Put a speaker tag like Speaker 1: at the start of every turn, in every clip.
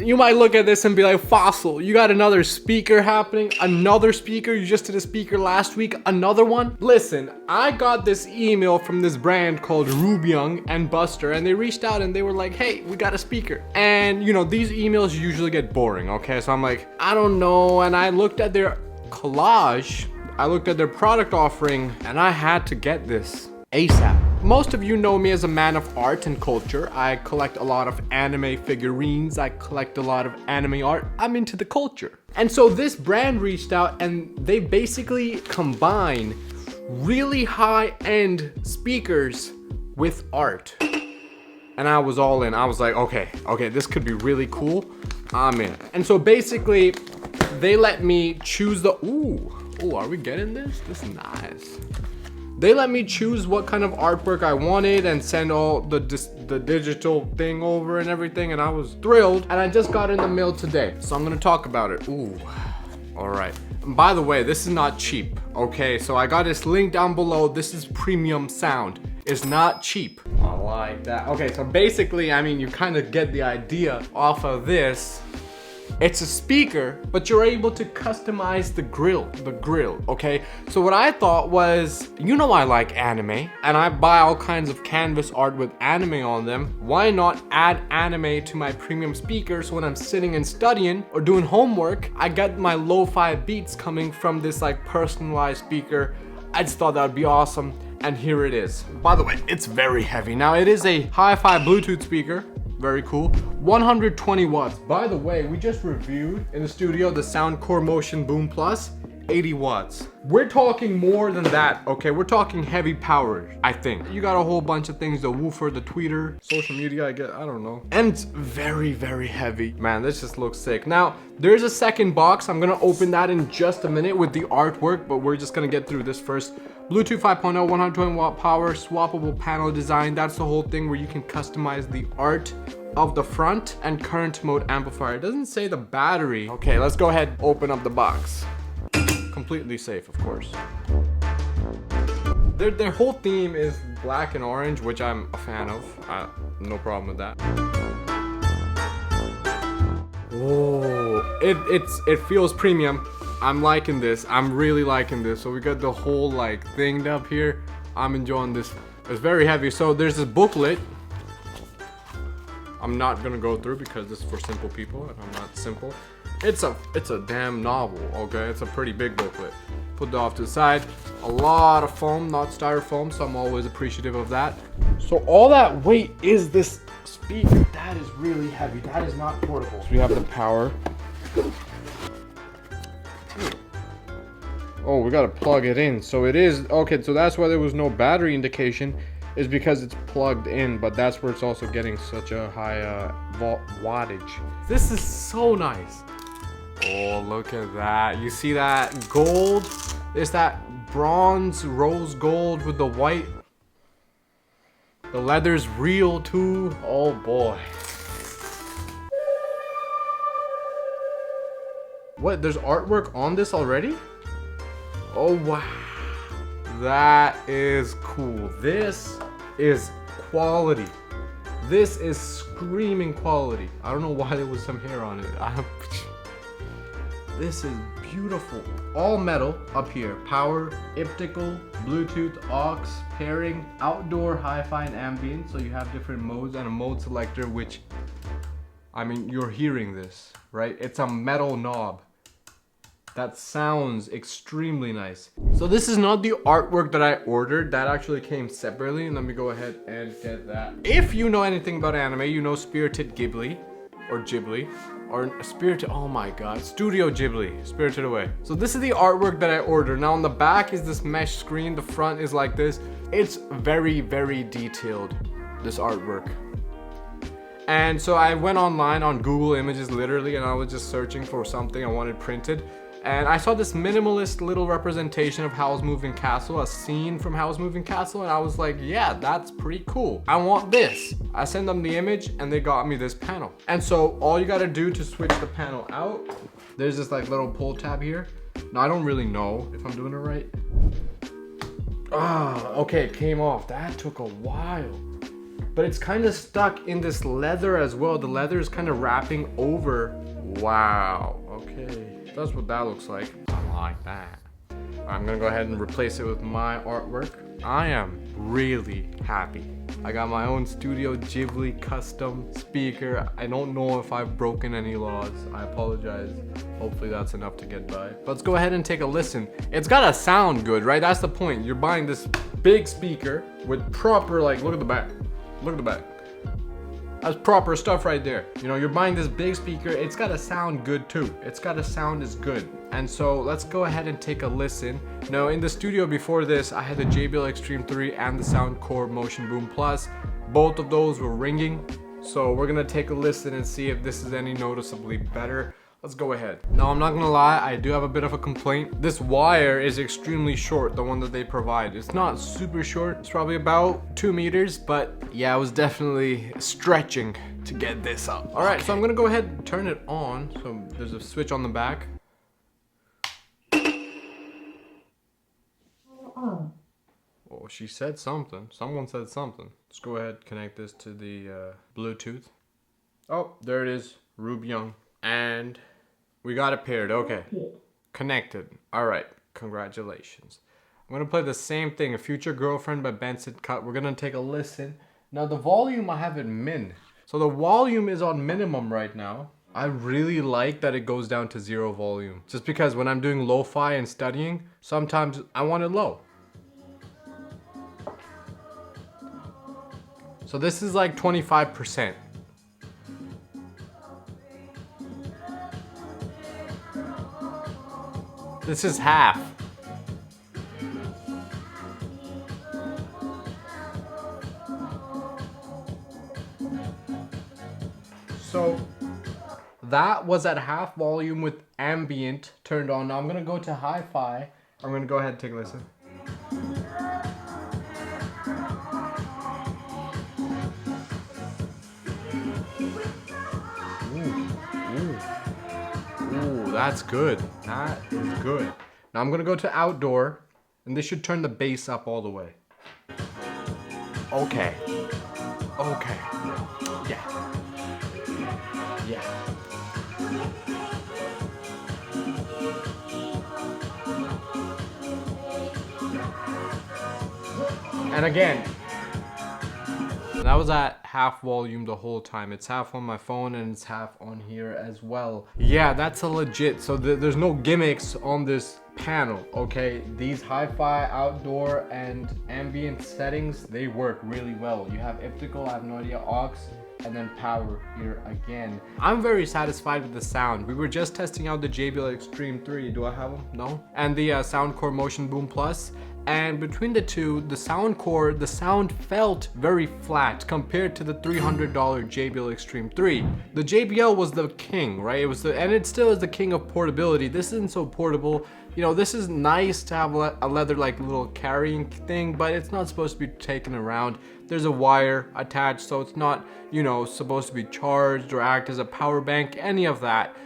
Speaker 1: You might look at this and be like, Fossil, you got another speaker happening? Another speaker? You just did a speaker last week? Another one? Listen, I got this email from this brand called Rubyoung and Buster, and they reached out and they were like, hey, we got a speaker. And you know, these emails usually get boring, okay? So I'm like, I don't know. And I looked at their collage, I looked at their product offering, and I had to get this ASAP. Most of you know me as a man of art and culture. I collect a lot of anime figurines. I collect a lot of anime art. I'm into the culture. And so this brand reached out and they basically combine really high-end speakers with art. And I was all in. I was like, okay, this could be really cool. I'm in. And so basically, they let me choose the, ooh, are we getting this? This is nice. They let me choose what kind of artwork I wanted and send all the digital thing over and everything, and I was thrilled. And I just got in the mail today, so I'm gonna talk about it. Ooh, all right. And by the way, this is not cheap, okay? So I got this link down below. This is premium sound. It's not cheap. I like that. Okay, so basically, I mean, you kind of get the idea off of this. It's a speaker, but you're able to customize the grill, okay? So what I thought was, you know I like anime, and I buy all kinds of canvas art with anime on them. Why not add anime to my premium speaker so when I'm sitting and studying or doing homework, I get my lo-fi beats coming from this like personalized speaker. I just thought that would be awesome, and here it is. By the way, it's very heavy. Now it is a hi-fi Bluetooth speaker. Very cool. 120 watts. By the way, we just reviewed in the studio the Soundcore Motion Boom Plus, 80 watts. We're talking more than that, okay? We're talking heavy power, I think. You got a whole bunch of things, the woofer, the tweeter, social media, I don't know. And it's very, very heavy. Man, this just looks sick. Now, there's a second box. I'm gonna open that in just a minute with the artwork, but we're just gonna get through this first. Bluetooth 5.0, 120 watt power, swappable panel design. That's the whole thing where you can customize the art of the front and current mode amplifier. It doesn't say the battery. Okay, let's go ahead, open up the box. Completely safe, of course. Their whole theme is black and orange, which I'm a fan of. No problem with that. Oh, it feels premium. I'm liking this. I'm really liking this. So we got the whole like thing up here. I'm enjoying this. It's very heavy. So there's this booklet. I'm not gonna go through because this is for simple people and I'm not simple. It's a damn novel, okay? It's a pretty big booklet. Put that off to the side. A lot of foam, not styrofoam, so I'm always appreciative of that. So all that weight is this speaker. That is really heavy. That is not portable. So we have the power. Oh, we gotta plug it in. So it is, okay, so that's why there was no battery indication, is because it's plugged in, but that's where it's also getting such a high wattage. This is so nice. Oh, look at that. You see that gold? There's that bronze rose gold with the white. The leather's real too. Oh boy. What, there's artwork on this already? Oh wow, that is cool. This is quality. This is screaming quality. I don't know why there was some hair on it. This is beautiful. All metal up here. Power, optical, Bluetooth, aux, pairing, outdoor, hi-fi, and ambient. So you have different modes and a mode selector, which, I mean, you're hearing this, right? It's a metal knob. That sounds extremely nice. So this is not the artwork that I ordered. That actually came separately. Let me go ahead and get that. If you know anything about anime, you know Spirited Ghibli, or Spirited, oh my god, Studio Ghibli, Spirited Away. So this is the artwork that I ordered. Now on the back is this mesh screen. The front is like this. It's very, very detailed, this artwork. And so I went online on Google Images literally, and I was just searching for something I wanted printed. And I saw this minimalist little representation of Howl's Moving Castle, a scene from Howl's Moving Castle, and I was like, yeah, that's pretty cool. I want this. I sent them the image and they got me this panel. And so all you gotta do to switch the panel out, there's this like little pull tab here. Now I don't really know if I'm doing it right. Ah, okay, it came off. That took a while. but it's kind of stuck in this leather as well. The leather is kind of wrapping over. Wow, okay. That's what that looks like. I like that. I'm gonna go ahead and replace it with my artwork. I am really happy. I got my own Studio Ghibli custom speaker. I don't know if I've broken any laws. I apologize. Hopefully that's enough to get by. Let's go ahead and take a listen. It's gotta sound good, right? That's the point. You're buying this big speaker with proper, like, look at the back. Look at the back. That's proper stuff right there. You know, you're buying this big speaker. It's gotta sound good too. It's gotta sound as good. And so let's go ahead and take a listen. Now in the studio before this, I had the JBL Extreme 3 and the Soundcore Motion Boom Plus. Both of those were ringing. So we're gonna take a listen and see if this is any noticeably better. Let's go ahead. Now I'm not gonna lie, I do have a bit of a complaint. This wire is extremely short, the one that they provide. It's not super short, it's probably about 2 meters, but yeah, I was definitely stretching to get this up. All right, so I'm gonna go ahead and turn it on. So there's a switch on the back. Oh, she said something. Someone said something. Let's go ahead, connect this to the Bluetooth. Oh, there it is, Rubyoung. And we got it paired, okay. Connected, all right, congratulations. I'm gonna play the same thing, A Future Girlfriend by Benson Cut. We're gonna take a listen. Now the volume I have it min. So the volume is on minimum right now. I really like that it goes down to 0 volume. Just because when I'm doing lo-fi and studying, sometimes I want it low. So this is like 25%. This is half. So that was at half volume with ambient turned on. Now I'm gonna go to hi-fi. I'm gonna go ahead and take a listen. Ooh, that's good. That is good. Now I'm gonna go to outdoor, and this should turn the bass up all the way. Okay. Okay. Yeah. Yeah. And again, that was at half volume the whole time. It's half on my phone and it's half on here as well. Yeah, that's a legit. So there's no gimmicks on this panel, okay? These hi-fi, outdoor, and ambient settings, they work really well. You have optical, I have no idea, aux, and then power here again. I'm very satisfied with the sound. We were just testing out the JBL Extreme 3. Do I have them? No? And the Soundcore Motion Boom Plus. And between the two, the Soundcore, the sound felt very flat compared to the $300 JBL Extreme 3. The JBL was the king, right? It was and it still is the king of portability. This isn't so portable. You know, this is nice to have a leather like little carrying thing, but it's not supposed to be taken around. There's a wire attached, so it's not, you know, supposed to be charged or act as a power bank, any of that.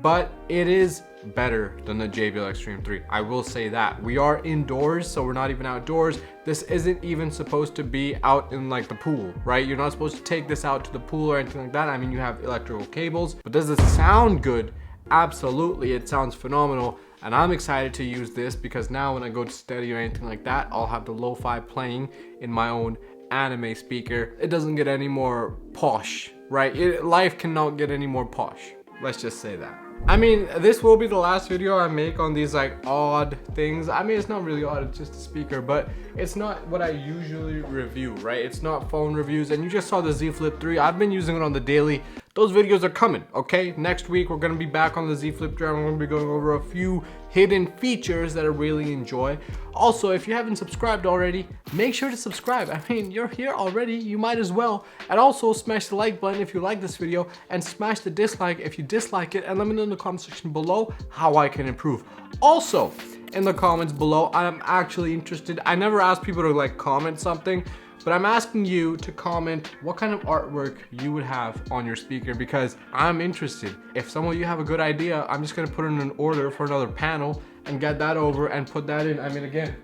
Speaker 1: But it is better than the JBL Extreme 3. I will say that. We are indoors, so we're not even outdoors. This isn't even supposed to be out in like the pool, right? You're not supposed to take this out to the pool or anything like that. I mean, you have electrical cables, but does it sound good? Absolutely, it sounds phenomenal. And I'm excited to use this because now when I go to study or anything like that, I'll have the lo-fi playing in my own anime speaker. It doesn't get any more posh, right? Life cannot get any more posh. Let's just say that. I mean, this will be the last video I make on these like odd things. I mean, it's not really odd, it's just a speaker, but it's not what I usually review, right? It's not phone reviews, and you just saw the Z Flip 3. I've been using it on the daily. Those videos are coming, okay? Next week, we're gonna be back on the Z Flip 3. I'm gonna be going over a few hidden features that I really enjoy. Also, if you haven't subscribed already, make sure to subscribe. I mean, you're here already, you might as well. And also smash the like button if you like this video, and smash the dislike if you dislike it, and let me know in the comment section below how I can improve. Also, in the comments below, I'm actually interested. I never ask people to like comment something, but I'm asking you to comment what kind of artwork you would have on your speaker, because I'm interested. If some of you have a good idea, I'm just gonna put in an order for another panel and get that over and put that in. I mean, again,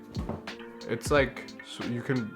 Speaker 1: it's like, so you can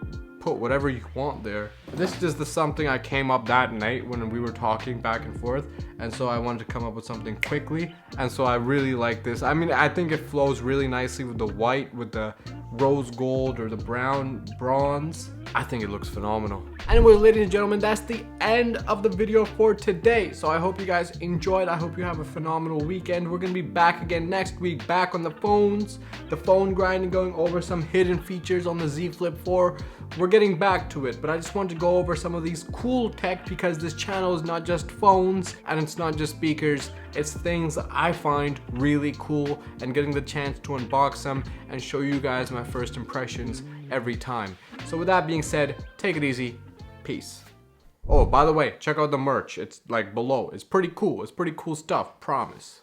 Speaker 1: put whatever you want there. This is just something I came up that night when we were talking back and forth, and so I wanted to come up with something quickly, and so I really like this. I mean, I think it flows really nicely with the white, with the rose gold or the brown bronze. I think it looks phenomenal. Anyway, ladies and gentlemen, that's the end of the video for today. So I hope you guys enjoyed. I hope you have a phenomenal weekend. We're gonna be back again next week, back on the phones, the phone grinding, going over some hidden features on the Z Flip 4. We're getting back to it, but I just wanted to go over some of these cool tech because this channel is not just phones and it's not just speakers. It's things that I find really cool, and getting the chance to unbox them and show you guys my first impressions every time. So with that being said, take it easy. Peace. Oh, by the way, check out the merch. It's like below. It's pretty cool. It's pretty cool stuff, promise.